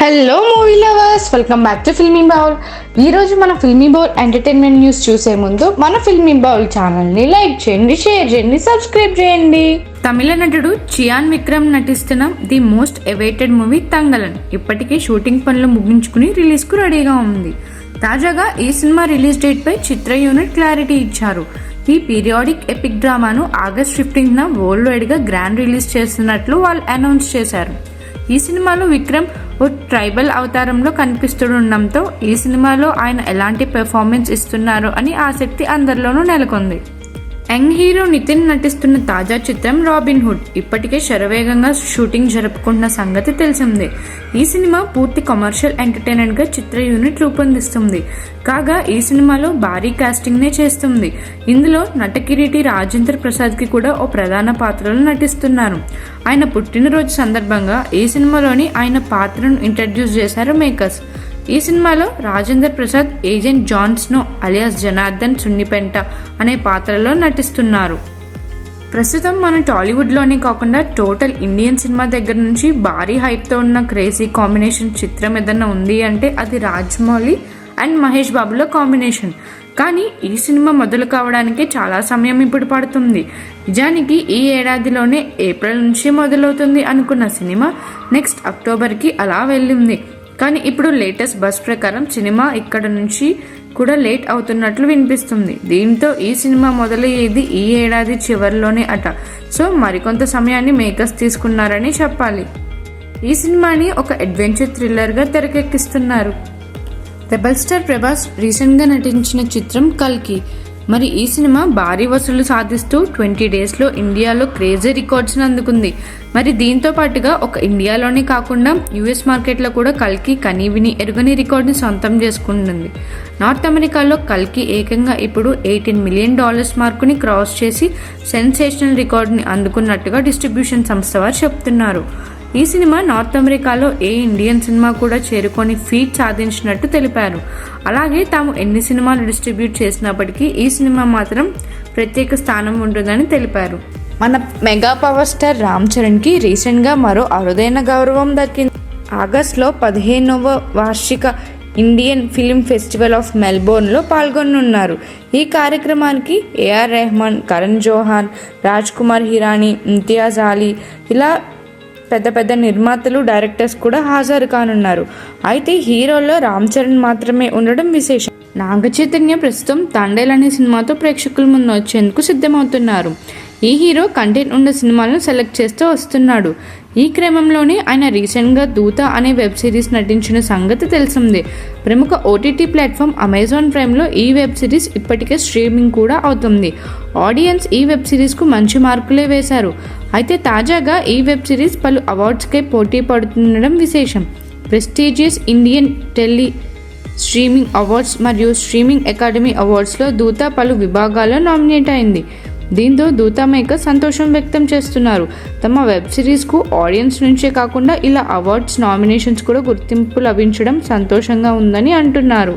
Hello movie lovers, welcome back to Filmy Bowl. ఈరోజు మన Filmy Bowl entertainment news చూసే ముందు మన ఫిల్మీ బౌల్ ఛానల్ని లైక్ చేయండి, షేర్ చేయండి, సబ్స్క్రైబ్ చేయండి. తమిళ నటుడు చియాన్ విక్రమ్ నటిస్తున్న the most awaited movie Thangalaan ఇప్పటికే షూటింగ్ పనులు ముగించుకుని రిలీజ్కు రెడీగా ఉంది. తాజాగా ఈ సినిమా రిలీజ్ డేట్ పై చిత్ర యూనిట్ క్లారిటీ ఇచ్చారు. ఈ పీరియాడిక్ ఎపిక్ డ్రామాను ఆగస్ట్ 15న వరల్డ్ వైడ్ గా గ్రాండ్ రిలీజ్ చేస్తున్నట్లు వాళ్ళు అనౌన్స్ చేశారు. ఈ సినిమాలో విక్రమ్ ఓ ట్రైబల్ అవతారంలో కనిపిస్తుండటంతో ఈ సినిమాలో ఆయన ఎలాంటి పెర్ఫార్మెన్స్ ఇస్తున్నారో అని ఆసక్తి అందరిలోనూ నెలకొంది. యంగ్ హీరో నితిన్ నటిస్తున్న తాజా చిత్రం రాబిన్ హుడ్ ఇప్పటికే శరవేగంగా షూటింగ్ జరుపుకుంటున్న సంగతి తెలిసిందే. ఈ సినిమా పూర్తి కమర్షియల్ ఎంటర్టైనర్ గా చిత్ర యూనిట్ రూపొందిస్తుంది. కాగా ఈ సినిమాలో భారీ కాస్టింగ్ నే చేస్తుంది. ఇందులో నటకిరీటి రాజేంద్ర ప్రసాద్ కి కూడా ఓ ప్రధాన పాత్రలో నటిస్తున్నారు. ఆయన పుట్టినరోజు సందర్భంగా ఈ సినిమాలోని ఆయన పాత్రను ఇంట్రడ్యూస్ చేశారు మేకర్స్. ఈ సినిమాలో Rajendra Prasad agent John Snow alias Janardhan Sunnipenta అనే పాత్రలో నటిస్తున్నారు. ప్రస్తుతం మన టాలీవుడ్లోనే కాకుండా టోటల్ ఇండియన్ సినిమా దగ్గర నుంచి భారీ హైప్తో ఉన్న క్రేజీ కాంబినేషన్ చిత్రం ఏదన్నా ఉంది అంటే అది రాజమౌళి అండ్ మహేష్ బాబులో కాంబినేషన్. కానీ ఈ సినిమా మొదలు కావడానికి చాలా సమయం ఇప్పుడు పడుతుంది. నిజానికి ఈ ఏడాదిలోనే ఏప్రిల్ నుంచి మొదలవుతుంది అనుకున్న సినిమా నెక్స్ట్ అక్టోబర్కి అలా వెళ్ళింది. కానీ ఇప్పుడు లేటెస్ట్ బస్ ప్రకారం సినిమా ఇక్కడ నుంచి కూడా లేట్ అవుతున్నట్లు వినిపిస్తుంది. దీంతో ఈ సినిమా మొదలయ్యేది ఈ ఏడాది చివరిలోనే అట. సో మరికొంత సమయాన్ని మేకర్స్ తీసుకున్నారని చెప్పాలి. ఈ సినిమాని ఒక అడ్వెంచర్ థ్రిల్లర్గా తెరకెక్కిస్తున్నారు. రెబల్ స్టార్ ప్రభాస్ రీసెంట్గా నటించిన చిత్రం కల్కి. మరి ఈ సినిమా భారీ వసూలు సాధిస్తూ 20 డేస్లో ఇండియాలో క్రేజీ రికార్డ్స్ని అందుకుంది. మరి దీంతో పాటుగా ఒక ఇండియాలోనే కాకుండా యుఎస్ మార్కెట్లో కూడా కల్కి కనీవిని ఎరుగని రికార్డుని సొంతం చేసుకుంటుంది. నార్త్ అమెరికాలో కల్కి ఏకంగా ఇప్పుడు $18 మిలియన్ మార్కుని క్రాస్ చేసి సెన్సేషనల్ రికార్డుని అందుకున్నట్టుగా డిస్ట్రిబ్యూషన్ సంస్థ వారు చెప్తున్నారు. ఈ సినిమా నార్త్ అమెరికాలో ఏ ఇండియన్ సినిమా కూడా చేరుకొని ఫీట్ సాధించినట్టు తెలిపారు. అలాగే తాము ఎన్ని సినిమాలు డిస్ట్రిబ్యూట్ చేసినప్పటికీ ఈ సినిమా మాత్రం ప్రత్యేక స్థానం ఉంటుందని తెలిపారు. మన మెగా పవర్ స్టార్ రామ్ చరణ్కి రీసెంట్గా మరో అరుదైన గౌరవం దక్కింది. ఆగస్టులో 15వ వార్షిక ఇండియన్ ఫిల్మ్ ఫెస్టివల్ ఆఫ్ మెల్బోర్న్లో పాల్గొనున్నారు. ఈ కార్యక్రమానికి ఏఆర్ రెహమాన్, కరణ్ జోహార్, రాజ్ కుమార్ హిరానీ, ఇంతియాజ్ అలీ ఇలా పెద్ద పెద్ద నిర్మాతలు, డైరెక్టర్స్ కూడా హాజరు కానున్నారు. అయితే హీరోల్లో రామ్ చరణ్ మాత్రమే ఉండడం విశేషం. నాగ చైతన్య ప్రస్తుతం తండేల్ అనే సినిమాతో ప్రేక్షకుల ముందు వచ్చేందుకు సిద్ధమవుతున్నారు. ఈ హీరో కంటెంట్ ఉన్న సినిమాలను సెలెక్ట్ చేస్తూ వస్తున్నాడు. ఈ క్రమంలోనే ఆయన రీసెంట్గా దూత అనే వెబ్ సిరీస్ నటించిన సంగతి తెలిసిందే. ప్రముఖ ఓటీటీ ప్లాట్ఫామ్ అమెజాన్ ప్రైమ్లో ఈ వెబ్ సిరీస్ ఇప్పటికే స్ట్రీమింగ్ కూడా అవుతుంది. ఆడియన్స్ ఈ వెబ్ సిరీస్కు మంచి మార్కులే వేశారు. అయితే తాజాగా ఈ వెబ్ సిరీస్ పలు అవార్డ్స్కై పోటీ పడుతుండడం విశేషం. Prestigious Indian tele streaming awards మరియు స్ట్రీమింగ్ అకాడమీ అవార్డ్స్లో దూత పలు విభాగాల్లో నామినేట్ అయింది. దీంతో దూత మేకర్ సంతోషం వ్యక్తం చేస్తున్నారు. తమ వెబ్ సిరీస్కు ఆడియన్స్ నుంచే కాకుండా ఇలా అవార్డ్స్ నామినేషన్స్ కూడా గుర్తింపు లభించడం సంతోషంగా ఉందని అంటున్నారు.